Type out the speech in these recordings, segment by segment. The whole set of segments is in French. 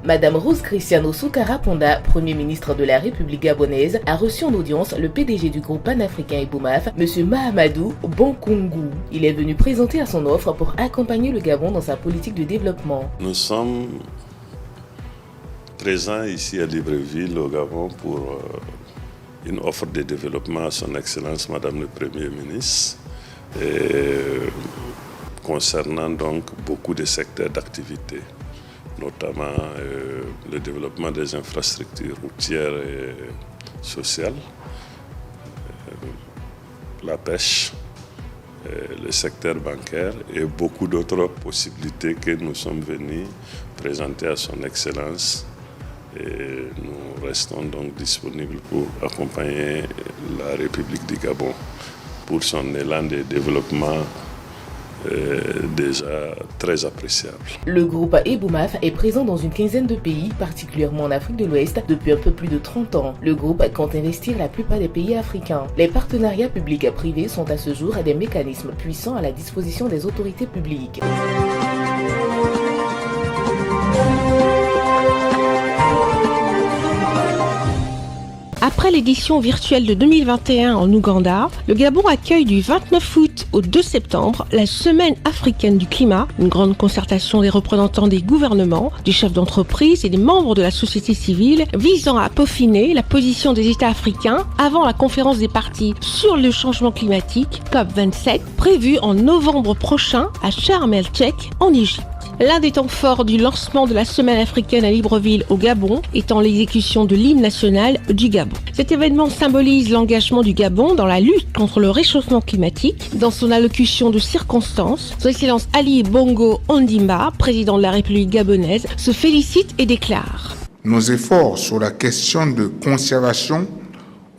Madame Rose Cristiano Soukara Ponda, Premier ministre de la République gabonaise, a reçu en audience le PDG du groupe panafricain Eboumaf, M. Mahamadou Bonkungu. Il est venu présenter à son offre pour accompagner le Gabon dans sa politique de développement. Nous sommes présents ici à Libreville, au Gabon, pour une offre de développement à son Excellence Madame le Premier ministre, concernant donc beaucoup de secteurs d'activité, notamment le développement des infrastructures routières et sociales, la pêche, le secteur bancaire et beaucoup d'autres possibilités que nous sommes venus présenter à son Excellence. Et nous restons donc disponibles pour accompagner la République du Gabon pour son élan de développement déjà très appréciable. Le groupe Eboumaf est présent dans une quinzaine de pays, particulièrement en Afrique de l'Ouest, depuis un peu plus de 30 ans. Le groupe compte investir la plupart des pays africains. Les partenariats publics et privés sont à ce jour des mécanismes puissants à la disposition des autorités publiques. Après l'édition virtuelle de 2021 en Ouganda, le Gabon accueille du 29 août au 2 septembre la Semaine africaine du climat, une grande concertation des représentants des gouvernements, des chefs d'entreprise et des membres de la société civile visant à peaufiner la position des États africains avant la conférence des parties sur le changement climatique COP27 prévue en novembre prochain à Sharm el-Sheikh en Égypte. L'un des temps forts du lancement de la Semaine africaine à Libreville au Gabon étant l'exécution de l'hymne national du Gabon. Cet événement symbolise l'engagement du Gabon dans la lutte contre le réchauffement climatique. Dans son allocution de circonstance, Son Excellence Ali Bongo Ondimba, président de la République gabonaise, se félicite et déclare: Nos efforts sur la question de conservation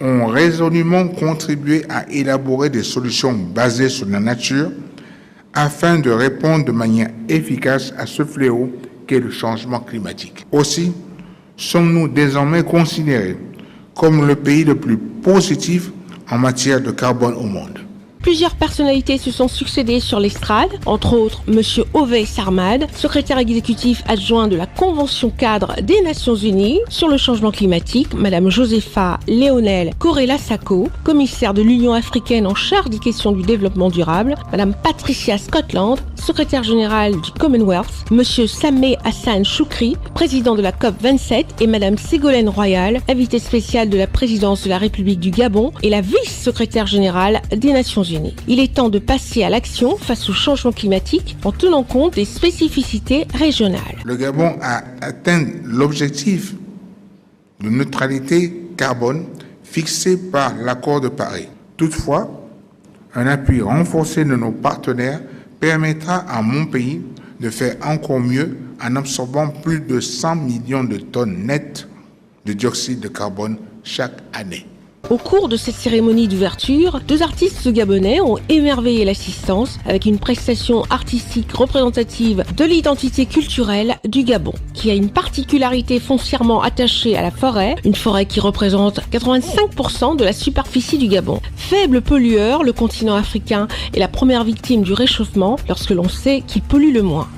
ont résolument contribué à élaborer des solutions basées sur la nature afin de répondre de manière efficace à ce fléau qu'est le changement climatique. Aussi, sommes-nous désormais considérés comme le pays le plus positif en matière de carbone au monde. Plusieurs personnalités se sont succédées sur l'estrade, entre autres M. Ovais Sarmad, secrétaire exécutif adjoint de la Convention cadre des Nations Unies sur le changement climatique, Mme Josepha Léonel Corella-Sacco, commissaire de l'Union africaine en charge des questions du développement durable, Mme Patricia Scotland, secrétaire générale du Commonwealth, M. Sameh Hassan Choukri, président de la COP27 et Mme Ségolène Royal, invitée spéciale de la présidence de la République du Gabon et la vice-secrétaire générale des Nations Unies. Il est temps de passer à l'action face au changement climatique en tenant compte des spécificités régionales. Le Gabon a atteint l'objectif de neutralité carbone fixé par l'accord de Paris. Toutefois, un appui renforcé de nos partenaires permettra à mon pays de faire encore mieux en absorbant plus de 100 millions de tonnes nettes de dioxyde de carbone chaque année. Au cours de cette cérémonie d'ouverture, 2 artistes gabonais ont émerveillé l'assistance avec une prestation artistique représentative de l'identité culturelle du Gabon, qui a une particularité foncièrement attachée à la forêt, une forêt qui représente 85% de la superficie du Gabon. Faible pollueur, le continent africain est la première victime du réchauffement lorsque l'on sait qu'il pollue le moins.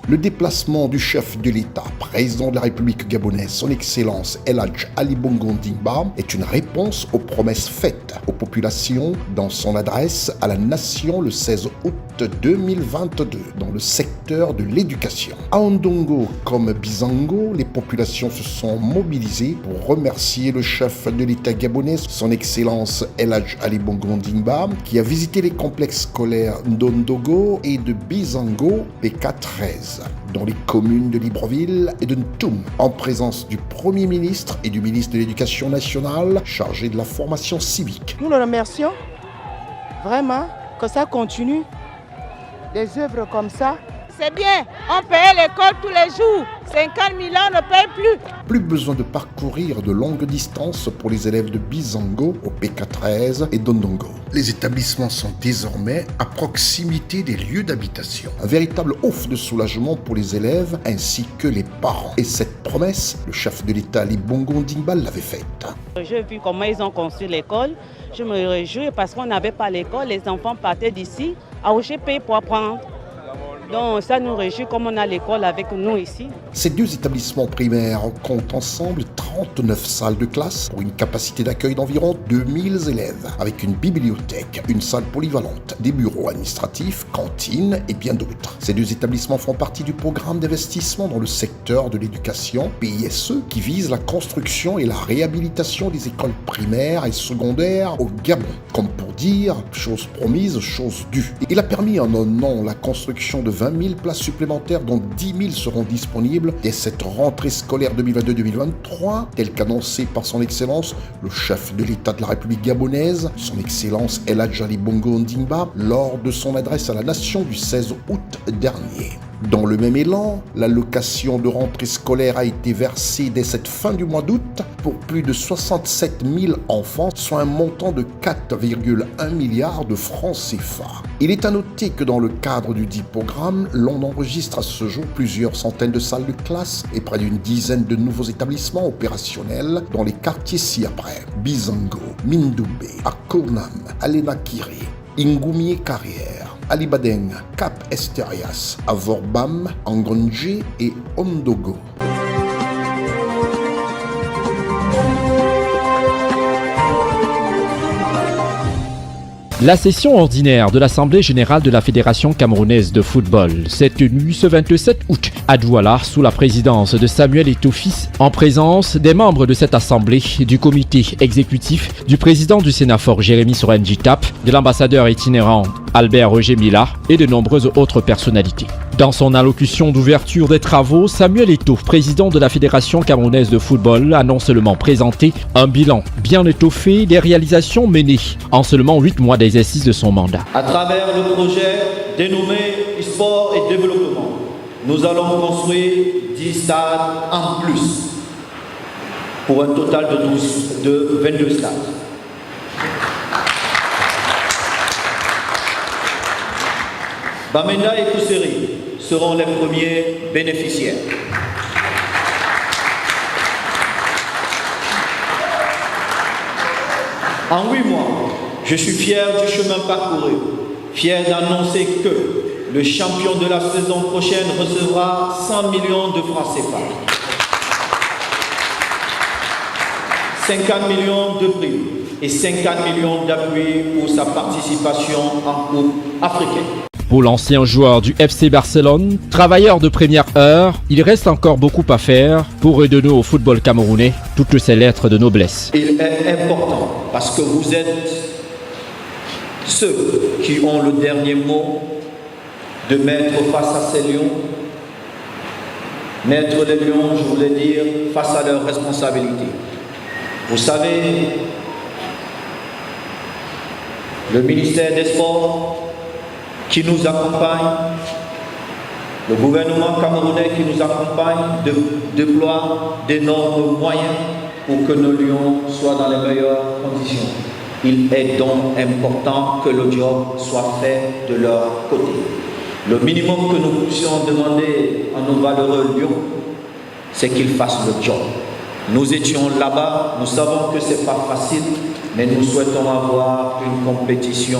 Le déplacement du chef de l'État, président de la République gabonaise, son Excellence El Hadj Ali Bongo Ondimba, est une réponse aux promesses faites aux populations dans son adresse à la nation le 16 août 2022 dans le secteur de l'éducation. À Ondongo comme Bizango, les populations se sont mobilisées pour remercier le chef de l'État gabonais, son Excellence El Hadj Ali Bongo Ondimba, qui a visité les complexes scolaires d'Ondongo et de Bizango PK13. dans les communes de Libreville et de Ntoum, en présence du Premier ministre et du ministre de l'Éducation nationale chargé de la formation civique. Nous le remercions vraiment que ça continue. Des œuvres comme ça, c'est bien. On payait l'école tous les jours. 50 000 ans, on ne paye plus. Plus besoin de parcourir de longues distances pour les élèves de Bizango, au PK13 et d'Ondongo. Les établissements sont désormais à proximité des lieux d'habitation. Un véritable offre de soulagement pour les élèves ainsi que les parents. Et cette promesse, le chef de l'État Ali Bongo Ondimba l'avait faite. J'ai vu comment ils ont construit l'école. Je me réjouis parce qu'on n'avait pas l'école. Les enfants partaient d'ici à OGP pour apprendre. Donc ça nous réjouit comme on a l'école avec nous ici. Ces deux établissements primaires comptent ensemble 39 salles de classe pour une capacité d'accueil d'environ 2000 élèves, avec une bibliothèque, une salle polyvalente, des bureaux administratifs, cantines et bien d'autres. Ces deux établissements font partie du programme d'investissement dans le secteur de l'éducation, PISE, qui vise la construction et la réhabilitation des écoles primaires et secondaires au Gabon. Comme pour dire, chose promise, chose due. Il a permis en un an la construction de 20 000 places supplémentaires, dont 10 000 seront disponibles dès cette rentrée scolaire 2022-2023, telle qu'annoncée par son Excellence, le chef de l'État de la République gabonaise, son Excellence El Hadj Ali Bongo Ondimba, lors de son adresse à la nation du 16 août dernier. Dans le même élan, l'allocation de rentrée scolaire a été versée dès cette fin du mois d'août pour plus de 67 000 enfants, soit un montant de 4,1 milliards de francs CFA. Il est à noter que dans le cadre du dit programme, l'on enregistre à ce jour plusieurs centaines de salles de classe et près d'une dizaine de nouveaux établissements opérationnels dans les quartiers ci-après: Bizango, Mindoubé, Akournam, Alenakiri, Ingoumié Carrière, Alibadeng, Cap Esterias, Avorbam, Angonje et Ondogo. La session ordinaire de l'Assemblée générale de la Fédération camerounaise de football s'est tenue ce 27 août à Douala sous la présidence de Samuel Eto'o-Fils, en présence des membres de cette assemblée, du comité exécutif, du président du Sénafor Jérémy Soren-Jitap, de l'ambassadeur itinérant Albert Roger Mila et de nombreuses autres personnalités. Dans son allocution d'ouverture des travaux, Samuel Eto'o, président de la Fédération camerounaise de football, a non seulement présenté un bilan bien étoffé des réalisations menées en seulement 8 mois d'exercice de son mandat. À travers le projet dénommé Sport et Développement, nous allons construire 10 stades en plus pour un total de 22 stades. Bamenda et Kousseri seront les premiers bénéficiaires. En 8 mois, je suis fier du chemin parcouru, fier d'annoncer que le champion de la saison prochaine recevra 100 millions de francs CFA, 50 millions de prix et 50 millions d'appui pour sa participation en Coupe africaine. Pour l'ancien joueur du FC Barcelone, travailleur de première heure, il reste encore beaucoup à faire pour redonner au football camerounais toutes ses lettres de noblesse. Il est important parce que vous êtes ceux qui ont le dernier mot de mettre face à ces lions. Mettre les lions, je voulais dire, face à leurs responsabilités. Vous savez, le ministère des Sports qui nous accompagne, le gouvernement camerounais qui nous accompagne déploie d'énormes moyens pour que nos lions soient dans les meilleures conditions. Il est donc important que le job soit fait de leur côté. Le minimum que nous puissions demander à nos valeureux lions, c'est qu'ils fassent le job. Nous étions là-bas, nous savons que ce n'est pas facile, mais nous souhaitons avoir une compétition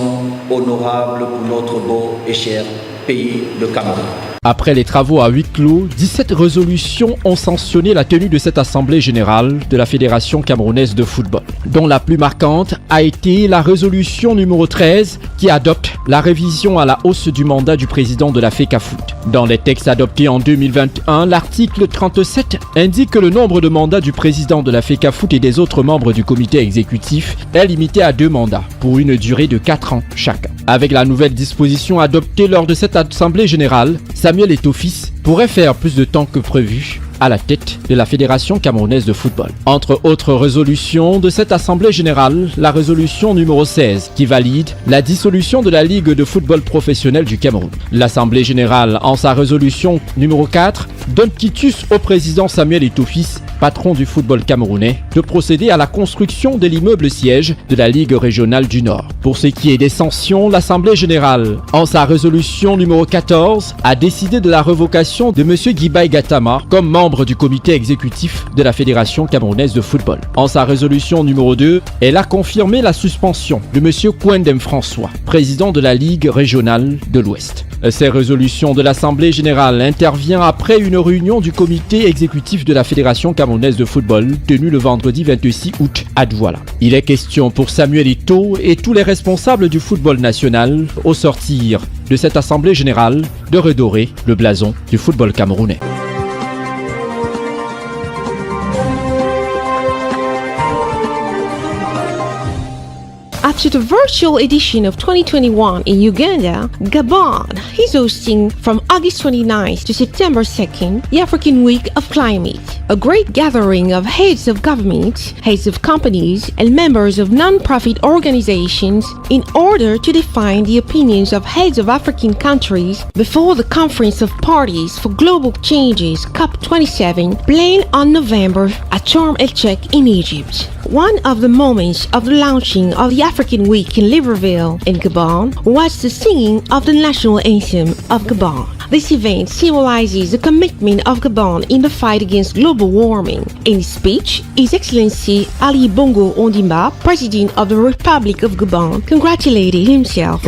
honorable pour notre beau et cher pays, le Cameroun. Après les travaux à huis clos, 17 résolutions ont sanctionné la tenue de cette assemblée générale de la Fédération camerounaise de football, dont la plus marquante a été la résolution numéro 13 qui adopte la révision à la hausse du mandat du président de la FECAFOOT. Dans les textes adoptés en 2021, l'article 37 indique que le nombre de mandats du président de la FECAFOOT et des autres membres du comité exécutif est limité à 2 mandats pour une durée de 4 ans chacun. Avec la nouvelle disposition adoptée lors de cette assemblée générale, Samuel Eto'o-Fils pourrait faire plus de temps que prévu à la tête de la Fédération camerounaise de football. Entre autres résolutions de cette Assemblée générale, la résolution numéro 16 qui valide la dissolution de la Ligue de football professionnel du Cameroun. L'Assemblée générale, en sa résolution numéro 4, donne quitus au président Samuel Eto'o-Fils, patron du football camerounais, de procéder à la construction de l'immeuble siège de la Ligue régionale du Nord. Pour ce qui est des sanctions, l'Assemblée générale, en sa résolution numéro 14, a décidé de la révocation de M. Guibaï Gatama comme membre du comité exécutif de la Fédération camerounaise de football. En sa résolution numéro 2, elle a confirmé la suspension de M. Kouendem François, président de la Ligue régionale de l'Ouest. Ces résolutions de l'Assemblée générale interviennent après une réunion du comité exécutif de la Fédération camerounaise de football tenue le vendredi 26 août à Douala. Il est question pour Samuel Eto'o et tous les responsables du football national au sortir de cette Assemblée générale de redorer le blason du football camerounais. After the virtual edition of 2021 in Uganda, Gabon is hosting from August 29th to September 2nd the African Week of Climate, a great gathering of heads of government, heads of companies, and members of non-profit organizations in order to define the opinions of heads of African countries before the Conference of Parties for Global Changes COP27 planned on November at Sharm el-Sheikh in Egypt. One of the moments of the launching of the African Week in Libreville in Gabon was the singing of the national anthem of Gabon. This event symbolizes the commitment of Gabon in the fight against global warming. In his speech, His Excellency Ali Bongo Ondimba, President of the Republic of Gabon, congratulated himself.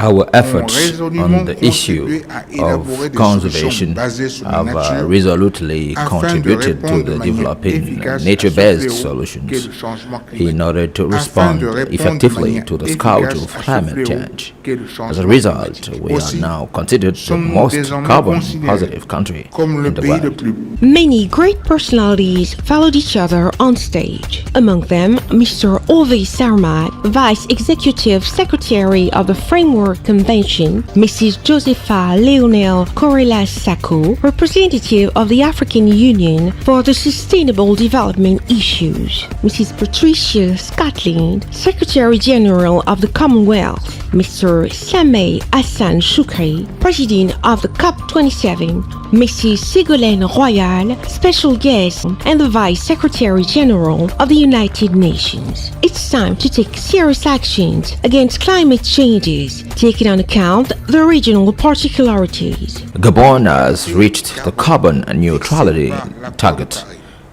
Our efforts on the issue of conservation have resolutely contributed to the developing nature-based solutions in order to respond effectively to the scourge of climate change. As a result, we are now considered the most carbon-positive country in the world. Many great personalities followed each other on stage. Among them, Mr. Ove Sarmat, Vice Executive Secretary of the Framework Convention, Mrs. Josepha Leonel Correlas-Sacco, representative of the African Union for the Sustainable Development Issues, Mrs. Patricia Scotland, Secretary General of the Commonwealth, Mr. Sameh Hassan Choukri, President of the COP27, Mrs. Ségolène Royal, Special Guest and the Vice Secretary General of the United Nations. It's time to take serious actions against climate changes, taking on account the regional particularities. Gabon has reached the carbon neutrality target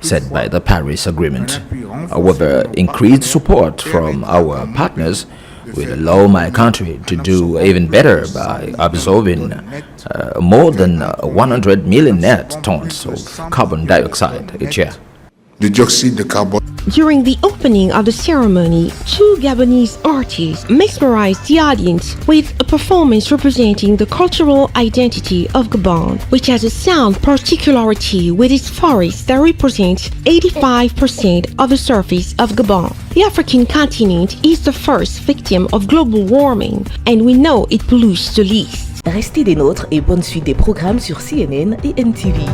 set by the Paris Agreement. However, increased support from our partners will allow my country to do even better by absorbing more than 100 million net tons of carbon dioxide each year. During the opening of the ceremony, two Gabonese artists mesmerized the audience with a performance representing the cultural identity of Gabon, which has a sound particularity with its forest that represents 85% of the surface of Gabon. The African continent is the first victim of global warming, and we know it pollutes the least. Restez des nôtres et bonne suite des programmes sur CNN et NTV.